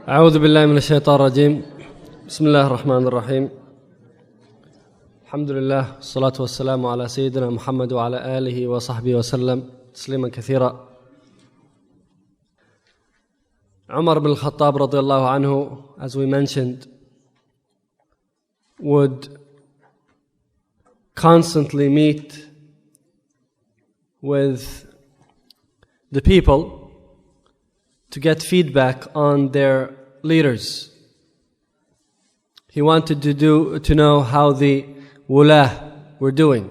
أعوذ بالله من الشيطان الرجيم. بسم الله الرحمن الرحيم. الحمد لله والصلاة والسلام على سيدنا محمد وعلى آله وصحبه وسلم تسليما كثيرا. Umar bin Khattab radiallahu anhu, as we mentioned, would constantly meet with the people to get feedback on their leaders. He wanted to know how the wallah were doing.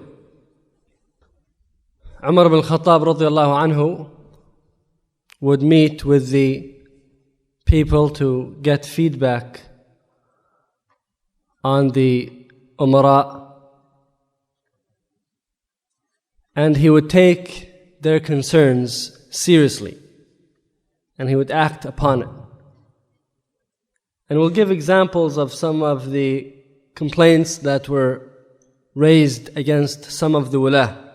Umar bin Khattab radiallahu anhu would meet with the people to get feedback on the umara, and he would take their concerns seriously and he would act upon it. And we'll give examples of some of the complaints that were raised against some of the wala.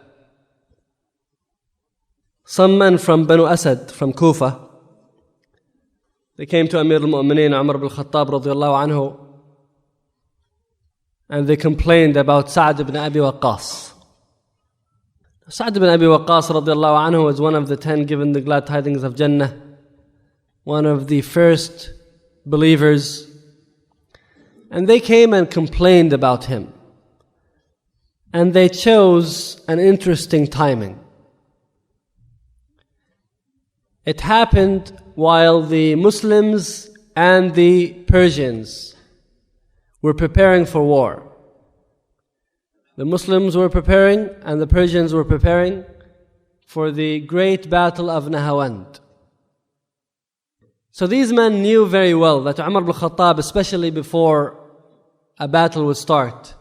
Some men from Banu Asad, from Kufa, they came to Amir al-Mu'mineen Umar bin Khattab radiallahu anhu, and they complained about Sa'd ibn Abi Waqqas. Sa'd ibn Abi Waqqas radiallahu anhu was one of the 10 given the glad tidings of Jannah, one of the first believers, and they came and complained about him. And they chose an interesting timing. It happened while the Muslims and the Persians were preparing for war. The Muslims were preparing and the Persians were preparing for the great battle of Nahawand. So these men knew very well that Umar bin Khattab, especially before a battle would start,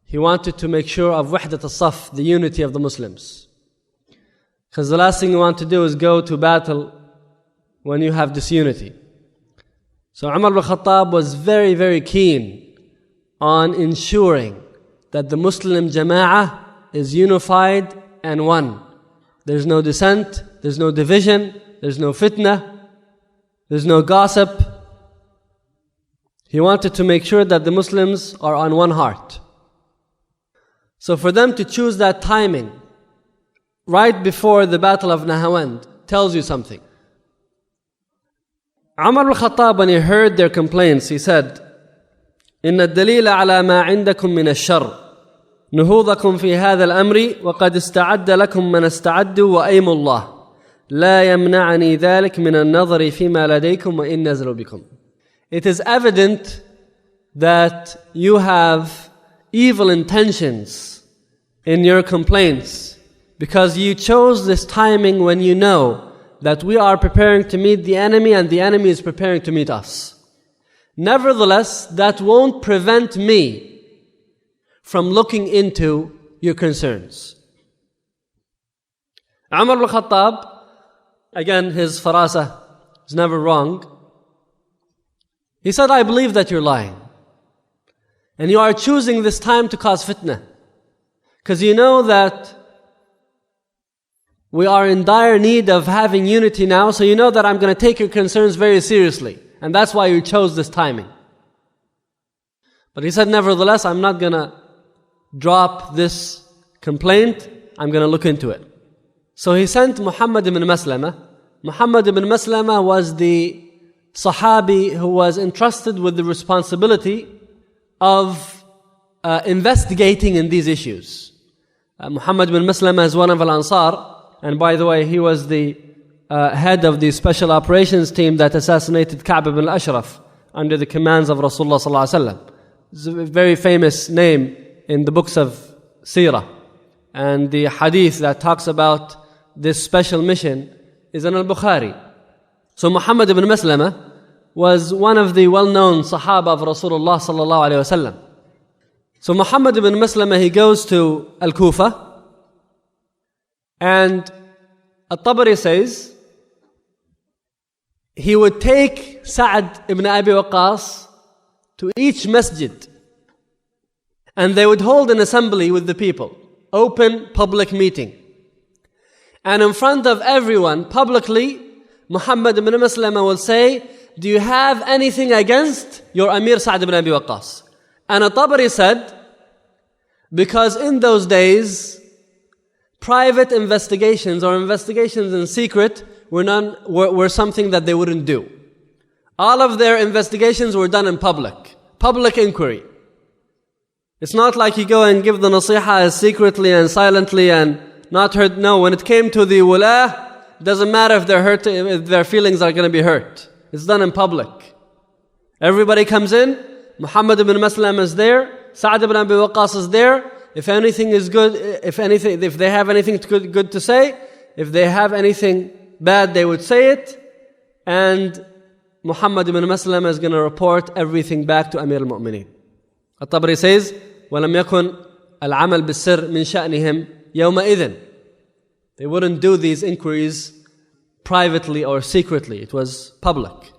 he wanted to make sure of wahdat al-saf, the unity of the Muslims. Because the last thing you want to do is go to battle when you have disunity. So Umar bin Khattab was very, very keen on ensuring that the Muslim Jama'ah is unified and one. There's no dissent, there's no division, there's no fitna, there's no gossip. He wanted to make sure that the Muslims are on one heart. So for them to choose that timing right before the Battle of Nahawand tells you something. Umar bin Khattab, when he heard their complaints, he said, إن الدليل على ما عندكم من الشر نهوضكم في هذا الأمر وقد استعد لكم من استعدوا وأيم الله لا يمنعني ذلك من النظر فيما لديكم وإن نزلوا بكم. It is evident that you have evil intentions in your complaints because you chose this timing when you know that we are preparing to meet the enemy and the enemy is preparing to meet us. Nevertheless, that won't prevent me from looking into your concerns. Umar bin Khattab, again, his farasa is never wrong. He said, I believe that you're lying. And you are choosing this time to cause fitna. Because you know that we are in dire need of having unity now, so you know that I'm going to take your concerns very seriously. And that's why you chose this timing. But he said, nevertheless, I'm not going to drop this complaint. I'm going to look into it. So he sent Muhammad ibn Maslama. Muhammad ibn Maslama was the Sahabi who was entrusted with the responsibility of investigating in these issues. Muhammad ibn Maslama is one of Al-Ansar. And by the way, he was the head of the special operations team that assassinated Ka'b ibn al-Ashraf under the commands of Rasulullah sallallahu alaihi wasallam. It's a very famous name in the books of Seerah. And the hadith that talks about this special mission is in Al-Bukhari. So Muhammad ibn Maslama was one of the well-known Sahaba of Rasulullah sallallahu alaihi wasallam. So Muhammad ibn Maslama, he goes to Al-Kufa, and At-Tabari says he would take Sa'd ibn Abi Waqqas to each masjid, and they would hold an assembly with the people, open public meeting. And in front of everyone, publicly, Muhammad ibn Maslama will say, do you have anything against your Amir Sa'd ibn Abi Waqqas? And At-Tabari said, because in those days, private investigations or investigations in secret were something that they wouldn't do. All of their investigations were done in public inquiry. It's not like you go and give the nasiha secretly and silently and not hurt. No, when it came to the wala, doesn't matter if they're hurt, if their feelings are going to be hurt. It's done in public. Everybody comes in. Muhammad ibn Maslam is there. Sa'd ibn Abi Waqqas is there. If anything is good, if they have anything good to say, if they have anything bad, they would say it. And Muhammad ibn Maslam is going to report everything back to Amir al-Mu'mineen. At-Tabari says, وَلَمْ يَكُنْ الْعَمَلْ بِالسِّرْ مِنْ شَأْنِهِمْ يَوْمَئِذٍ. They wouldn't do these inquiries privately or secretly. It was public.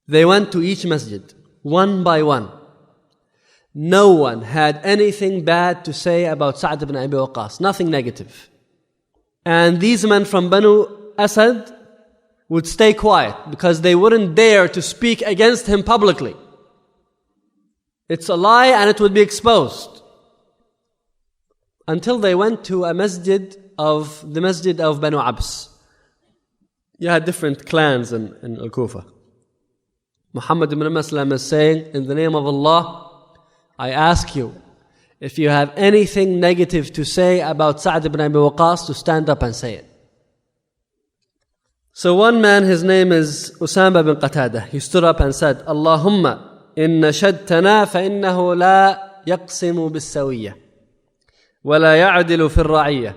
They went to each masjid, one by one. No one had anything bad to say about Sa'd ibn Abi Waqqas, nothing negative. And these men from Banu Asad would stay quiet because they wouldn't dare to speak against him publicly. It's a lie and it would be exposed. Until they went to the masjid of Banu Abs. You had different clans in Al-Kufa. Muhammad ibn Maslam is saying, in the name of Allah, I ask you, if you have anything negative to say about Sa'd ibn Abi Waqqas, to stand up and say it. So one man, his name is Usama bin Qatada, he stood up and said, Allahumma in nashadtana fa innahu la yaqsimu bis-sawiyya wa la ya'dilu fi ar-ra'iyya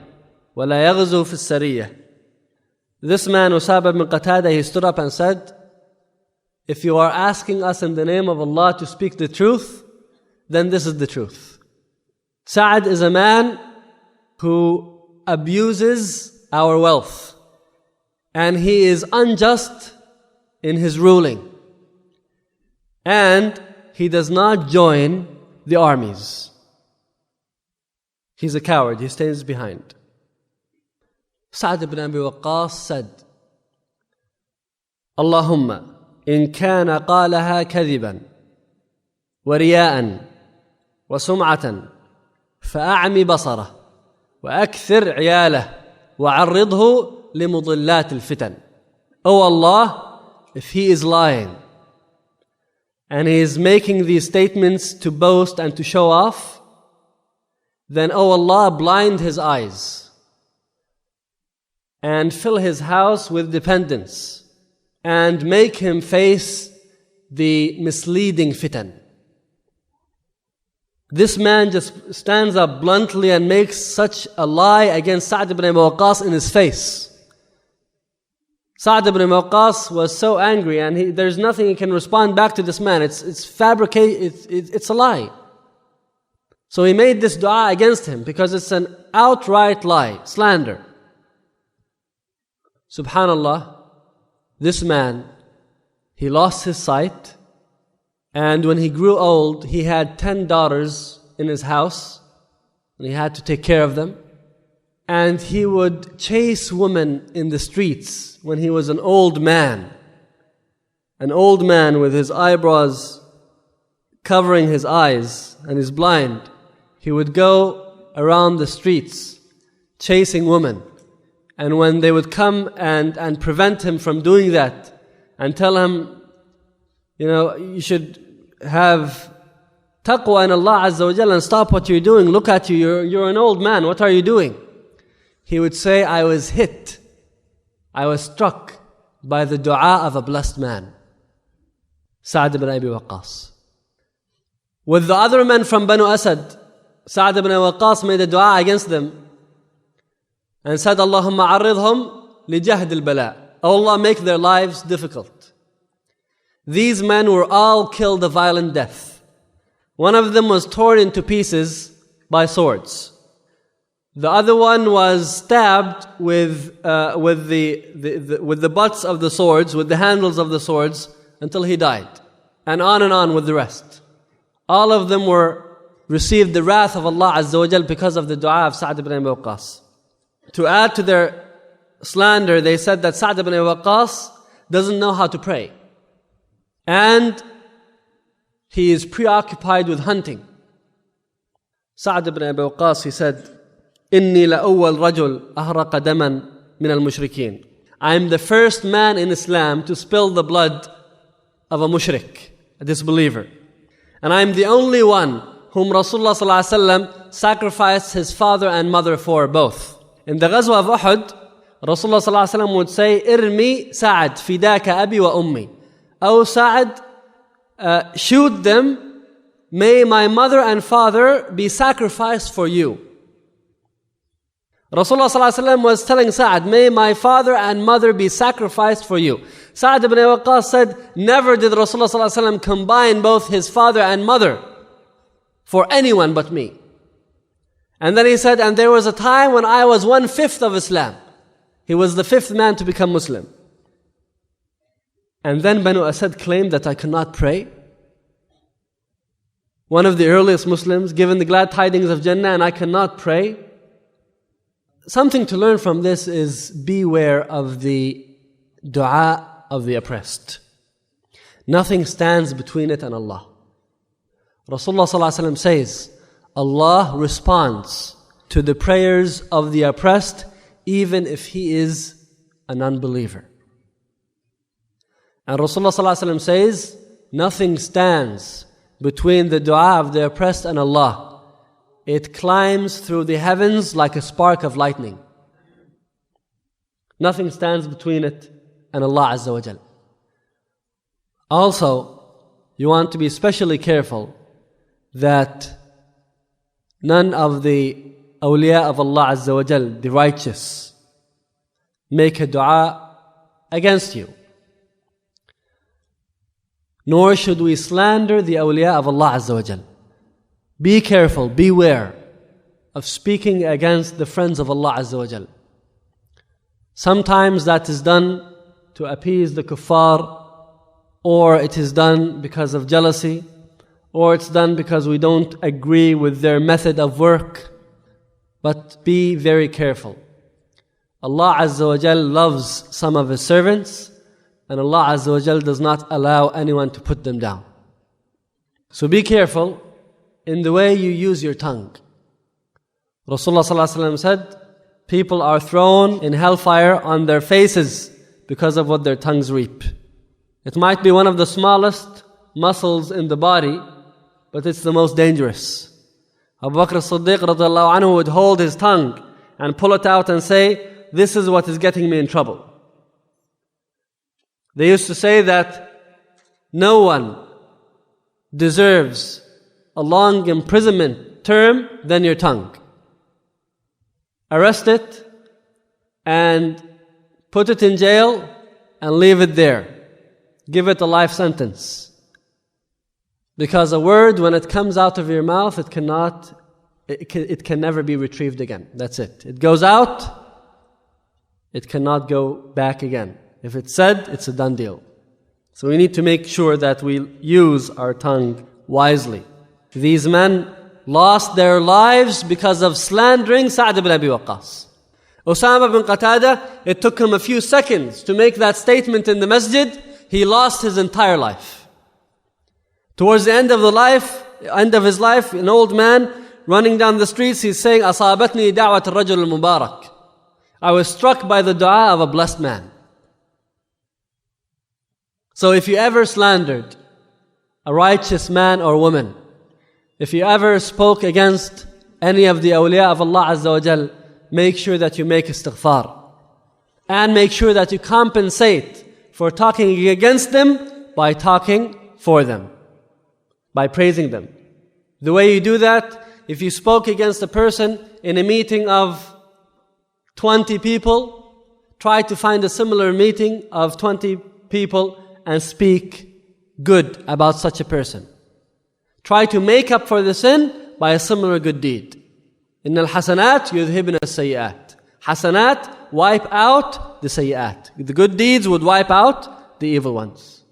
wa la yaghzu fi as-sariyya. This man, Usama bin Qatada, he stood up and said, if you are asking us in the name of Allah to speak the truth, then this is the truth. Sa'd is a man who abuses our wealth. And he is unjust in his ruling. And he does not join the armies. He's a coward, he stays behind. Sa'd ibn Abi Waqqas said, Allahumma in kana qalaha kadhiban wa riya'an wa sum'atan fa'a'mi basarah wa akthir 'iyalah wa 'arridhu لِمُضِلَّاتِ الْفِتَنِ. Oh Allah, if he is lying and he is making these statements to boast and to show off, then oh Allah, blind his eyes and fill his house with dependence and make him face the misleading fitan. This man just stands up bluntly and makes such a lie against Sa'd ibn Abi Waqqas in his face. Sa'd ibn Waqqas was so angry and there's nothing he can respond back to this man. It's fabricated, it's a lie. So he made this dua against him because it's an outright lie, slander. Subhanallah, this man, he lost his sight, and when he grew old, he had 10 daughters in his house and he had to take care of them. And he would chase women in the streets when he was an old man. An old man with his eyebrows covering his eyes and he's blind. He would go around the streets chasing women. And when they would come and prevent him from doing that and tell him, you should have taqwa in Allah Azza wa Jalla and stop what you're doing. Look at you, you're an old man. What are you doing? He would say, I was struck by the dua of a blessed man, Sa'd ibn Abi Waqqas. With the other men from Banu Asad, Sa'd ibn Abi Waqqas made a dua against them and said, Allahumma arridhum li jahd al-bala. Oh Allah, make their lives difficult. These men were all killed a violent death. One of them was torn into pieces by swords. The other one was stabbed with the butts of the swords, with the handles of the swords, until he died. And on with the rest. All of them received the wrath of Allah Azza wa Jal because of the dua of Sa'd ibn Abi Waqqas. To add to their slander, they said that Sa'd ibn Abi Waqqas doesn't know how to pray. And he is preoccupied with hunting. Sa'd ibn Abi Waqqas, he said, إِنِّي لَأَوَّلْ رَجُلْ أَهْرَقَ دَمًا مِنَ الْمُشْرِكِينَ. I am the first man in Islam to spill the blood of a mushrik, a disbeliever. And I am the only one whom Rasulullah ﷺ sacrificed his father and mother for both. In the Ghazwa of Uhud, Rasulullah ﷺ would say, إِرْمِي سَعَدْ فِدَاكَ أَبِي وَأُمِّي. O Sa'ad, shoot them, may my mother and father be sacrificed for you. Rasulullah ﷺ was telling Sa'ad, may my father and mother be sacrificed for you. Sa'ad ibn Abi Waqqas said, never did Rasulullah ﷺ combine both his father and mother for anyone but me. And then he said, and there was a time when I was 1/5 of Islam. He was the 5th man to become Muslim. And then Banu Asad claimed that I could not pray. One of the earliest Muslims given the glad tidings of Jannah, and I cannot pray. Something to learn from this is beware of the dua of the oppressed. Nothing stands between it and Allah. Rasulullah ﷺ says, Allah responds to the prayers of the oppressed even if he is an unbeliever. And Rasulullah ﷺ says, nothing stands between the dua of the oppressed and Allah. It climbs through the heavens like a spark of lightning. Nothing stands between it and Allah Azza wa Jal. Also, you want to be especially careful that none of the awliya of Allah Azza wa Jal, the righteous, make a dua against you. Nor should we slander the awliya of Allah Azza wa Jal. Be careful, beware of speaking against the friends of Allah Azza wa Jal. Sometimes that is done to appease the kuffar, or it is done because of jealousy, or it's done because we don't agree with their method of work. But be very careful. Allah Azza wa Jal loves some of His servants, and Allah Azza wa Jal does not allow anyone to put them down. So be careful in the way you use your tongue. Rasulullah ﷺ said, people are thrown in hellfire on their faces because of what their tongues reap. It might be one of the smallest muscles in the body, but it's the most dangerous. Abu Bakr as-Siddiq radiallahu anhu would hold his tongue and pull it out and say, this is what is getting me in trouble. They used to say that no one deserves a long imprisonment term than your tongue. Arrest it and put it in jail and leave it there. Give it a life sentence. Because a word, when it comes out of your mouth, it can never be retrieved again. That's it. It goes out, it cannot go back again. If it's said, it's a done deal. So we need to make sure that we use our tongue wisely. These men lost their lives because of slandering Sa'd ibn Abi Waqqas. Usama bin Qatada, it took him a few seconds to make that statement in the masjid. He lost his entire life. Towards the end of his life, an old man running down the streets, he's saying, أصابتني دعوة الرجل المبارك. I was struck by the dua of a blessed man. So if you ever slandered a righteous man or woman, if you ever spoke against any of the awliya of Allah Azza wa Jal, make sure that you make istighfar. And make sure that you compensate for talking against them by talking for them, by praising them. The way you do that, if you spoke against a person in a meeting of 20 people, try to find a similar meeting of 20 people and speak good about such a person. Try to make up for the sin by a similar good deed. إن الحسنات يذهبن السيئات. Hasanat wipe out the sayyat. The good deeds would wipe out the evil ones.